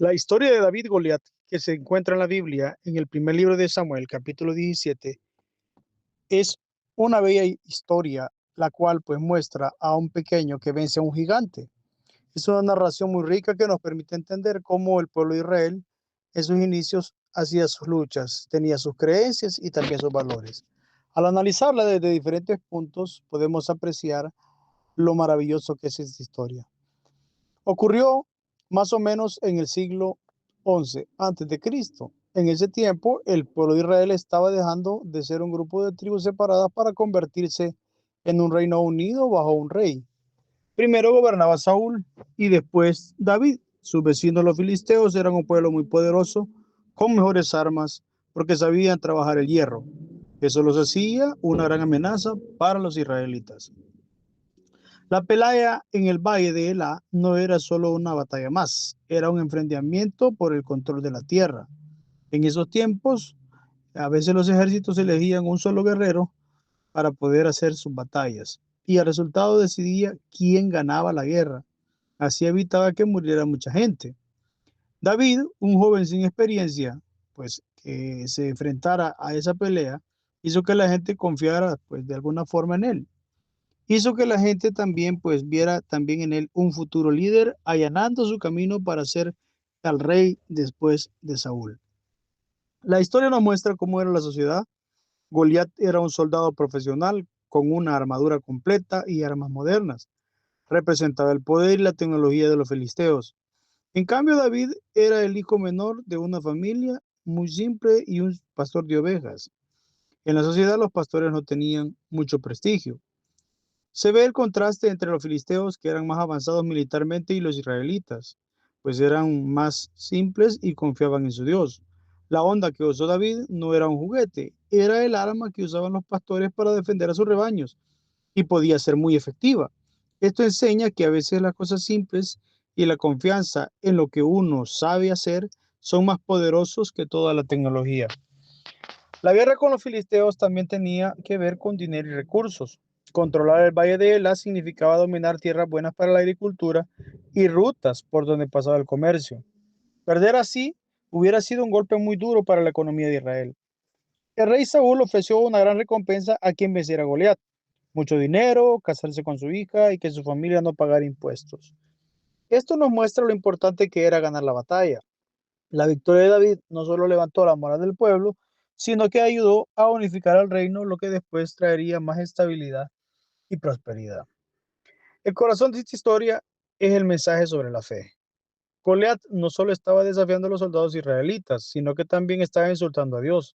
La historia de David y Goliat, que se encuentra en la Biblia, en el primer libro de Samuel, capítulo 17, es una bella historia, la cual pues muestra a un pequeño que vence a un gigante. Es una narración muy rica que nos permite entender cómo el pueblo de Israel en sus inicios hacía sus luchas, tenía sus creencias y también sus valores. Al analizarla desde diferentes puntos, podemos apreciar lo maravilloso que es esta historia. Ocurrió más o menos en el siglo XI antes de Cristo. En ese tiempo, el pueblo de Israel estaba dejando de ser un grupo de tribus separadas para convertirse en un reino unido bajo un rey. Primero gobernaba Saúl y después David. Sus vecinos los filisteos eran un pueblo muy poderoso, con mejores armas, porque sabían trabajar el hierro. Eso los hacía una gran amenaza para los israelitas. La pelea en el valle de Elá no era solo una batalla más, era un enfrentamiento por el control de la tierra. En esos tiempos, a veces los ejércitos elegían un solo guerrero para poder hacer sus batallas y el resultado decidía quién ganaba la guerra. Así evitaba que muriera mucha gente. David, un joven sin experiencia, pues que se enfrentara a esa pelea, hizo que la gente confiara pues de alguna forma en él. Hizo que la gente también pues viera también en él un futuro líder, allanando su camino para ser al rey después de Saúl. La historia nos muestra cómo era la sociedad. Goliat era un soldado profesional con una armadura completa y armas modernas. Representaba el poder y la tecnología de los filisteos. En cambio, David era el hijo menor de una familia muy simple y un pastor de ovejas. En la sociedad los pastores no tenían mucho prestigio. Se ve el contraste entre los filisteos, que eran más avanzados militarmente, y los israelitas, pues eran más simples y confiaban en su Dios. La onda que usó David no era un juguete, era el arma que usaban los pastores para defender a sus rebaños y podía ser muy efectiva. Esto enseña que a veces las cosas simples y la confianza en lo que uno sabe hacer son más poderosos que toda la tecnología. La guerra con los filisteos también tenía que ver con dinero y recursos. Controlar el valle de Ela significaba dominar tierras buenas para la agricultura y rutas por donde pasaba el comercio. Perder así hubiera sido un golpe muy duro para la economía de Israel. El rey Saúl ofreció una gran recompensa a quien venciera a Goliat: mucho dinero, casarse con su hija y que su familia no pagara impuestos. Esto nos muestra lo importante que era ganar la batalla. La victoria de David no solo levantó la moral del pueblo, sino que ayudó a unificar al reino, lo que después traería más estabilidad y prosperidad. El corazón de esta historia es el mensaje sobre la fe. Goliat no solo estaba desafiando a los soldados israelitas, sino que también estaba insultando a Dios.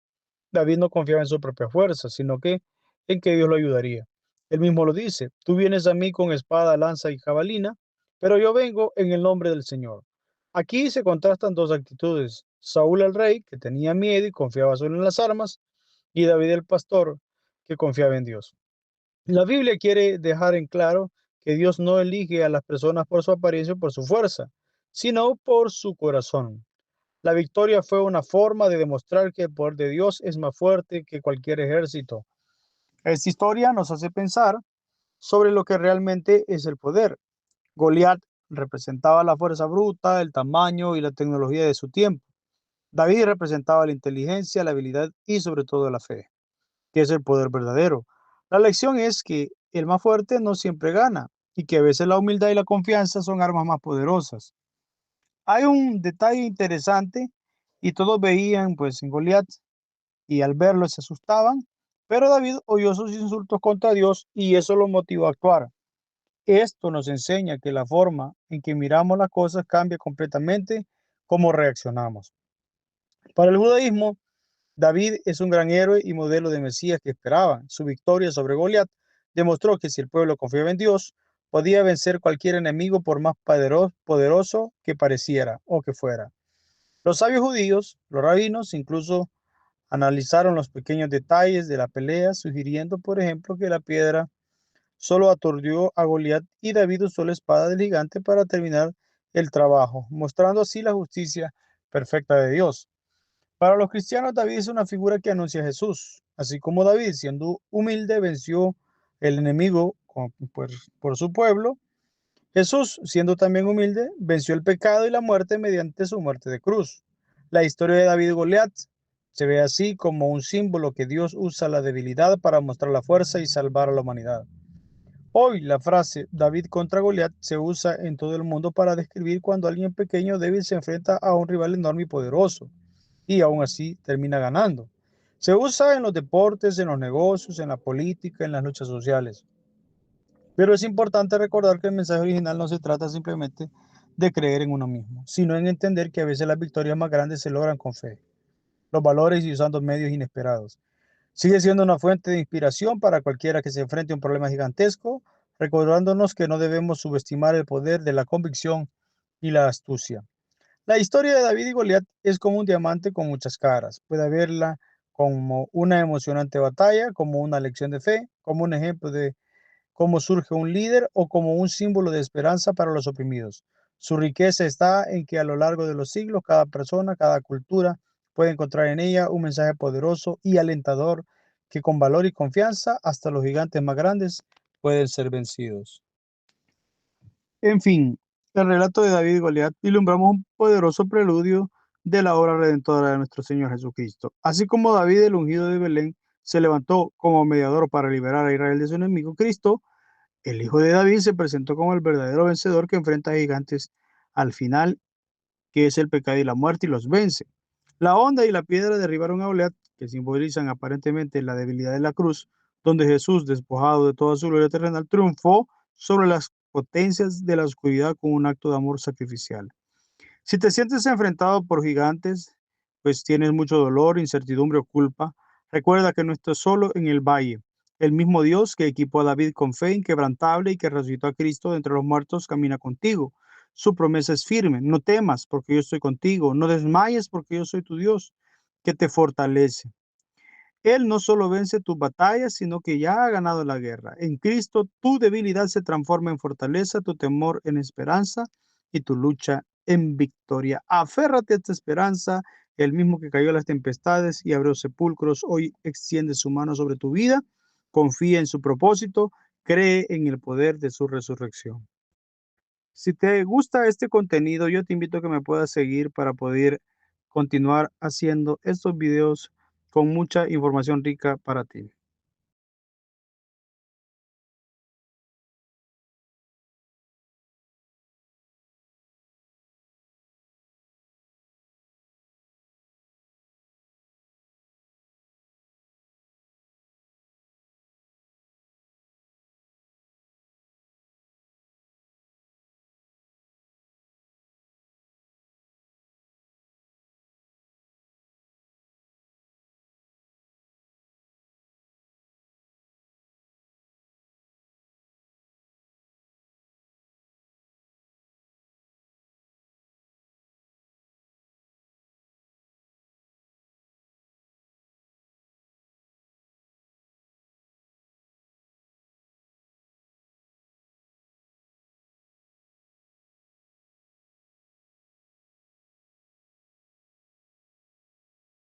David no confiaba en su propia fuerza, sino que en que Dios lo ayudaría. Él mismo lo dice: tú vienes a mí con espada, lanza y jabalina, pero yo vengo en el nombre del Señor. Aquí se contrastan dos actitudes: Saúl el rey, que tenía miedo y confiaba solo en las armas, y David el pastor, que confiaba en Dios. La Biblia quiere dejar en claro que Dios no elige a las personas por su apariencia o por su fuerza, sino por su corazón. La victoria fue una forma de demostrar que el poder de Dios es más fuerte que cualquier ejército. Esta historia nos hace pensar sobre lo que realmente es el poder. Goliat representaba la fuerza bruta, el tamaño y la tecnología de su tiempo. David representaba la inteligencia, la habilidad y sobre todo la fe, que es el poder verdadero. La lección es que el más fuerte no siempre gana y que a veces la humildad y la confianza son armas más poderosas. Hay un detalle interesante y todos veían pues en Goliat y al verlo se asustaban, pero David oyó sus insultos contra Dios y eso lo motivó a actuar. Esto nos enseña que la forma en que miramos las cosas cambia completamente cómo reaccionamos. Para el judaísmo, David es un gran héroe y modelo de Mesías que esperaban. Su victoria sobre Goliat demostró que si el pueblo confiaba en Dios, podía vencer cualquier enemigo por más poderoso que pareciera o que fuera. Los sabios judíos, los rabinos, incluso analizaron los pequeños detalles de la pelea, sugiriendo, por ejemplo, que la piedra solo aturdió a Goliat y David usó la espada del gigante para terminar el trabajo, mostrando así la justicia perfecta de Dios. Para los cristianos, David es una figura que anuncia a Jesús. Así como David, siendo humilde, venció el enemigo por su pueblo, Jesús, siendo también humilde, venció el pecado y la muerte mediante su muerte de cruz. La historia de David y Goliat se ve así como un símbolo que Dios usa la debilidad para mostrar la fuerza y salvar a la humanidad. Hoy la frase David contra Goliat se usa en todo el mundo para describir cuando alguien pequeño o débil se enfrenta a un rival enorme y poderoso, y aún así termina ganando. Se usa en los deportes, en los negocios, en la política, en las luchas sociales. Pero es importante recordar que el mensaje original no se trata simplemente de creer en uno mismo, sino en entender que a veces las victorias más grandes se logran con fe, los valores y usando medios inesperados. Sigue siendo una fuente de inspiración para cualquiera que se enfrente a un problema gigantesco, recordándonos que no debemos subestimar el poder de la convicción y la astucia. La historia de David y Goliat es como un diamante con muchas caras. Puede verla como una emocionante batalla, como una lección de fe, como un ejemplo de cómo surge un líder o como un símbolo de esperanza para los oprimidos. Su riqueza está en que a lo largo de los siglos cada persona, cada cultura puede encontrar en ella un mensaje poderoso y alentador que con valor y confianza hasta los gigantes más grandes pueden ser vencidos. En fin, el relato de David y Goliat ilumbramos un poderoso preludio de la obra redentora de nuestro Señor Jesucristo. Así como David, el ungido de Belén, se levantó como mediador para liberar a Israel de su enemigo, Cristo, el hijo de David, se presentó como el verdadero vencedor que enfrenta a gigantes al final, que es el pecado y la muerte, y los vence. La onda y la piedra derribaron a Goliat, que simbolizan aparentemente la debilidad de la cruz, donde Jesús, despojado de toda su gloria terrenal, triunfó sobre las potencias de la oscuridad con un acto de amor sacrificial. Si te sientes enfrentado por gigantes, pues tienes mucho dolor, incertidumbre o culpa, recuerda que no estás solo en el valle. El mismo Dios que equipó a David con fe inquebrantable y que resucitó a Cristo de entre los muertos camina contigo. Su promesa es firme. No temas porque yo estoy contigo. No desmayes porque yo soy tu Dios, que te fortalece. Él no solo vence tus batallas, sino que ya ha ganado la guerra. En Cristo, tu debilidad se transforma en fortaleza, tu temor en esperanza y tu lucha en victoria. Aférrate a esta esperanza, el mismo que cayó a las tempestades y abrió sepulcros, hoy extiende su mano sobre tu vida, confía en su propósito, cree en el poder de su resurrección. Si te gusta este contenido, yo te invito a que me puedas seguir para poder continuar haciendo estos videos con mucha información rica para ti.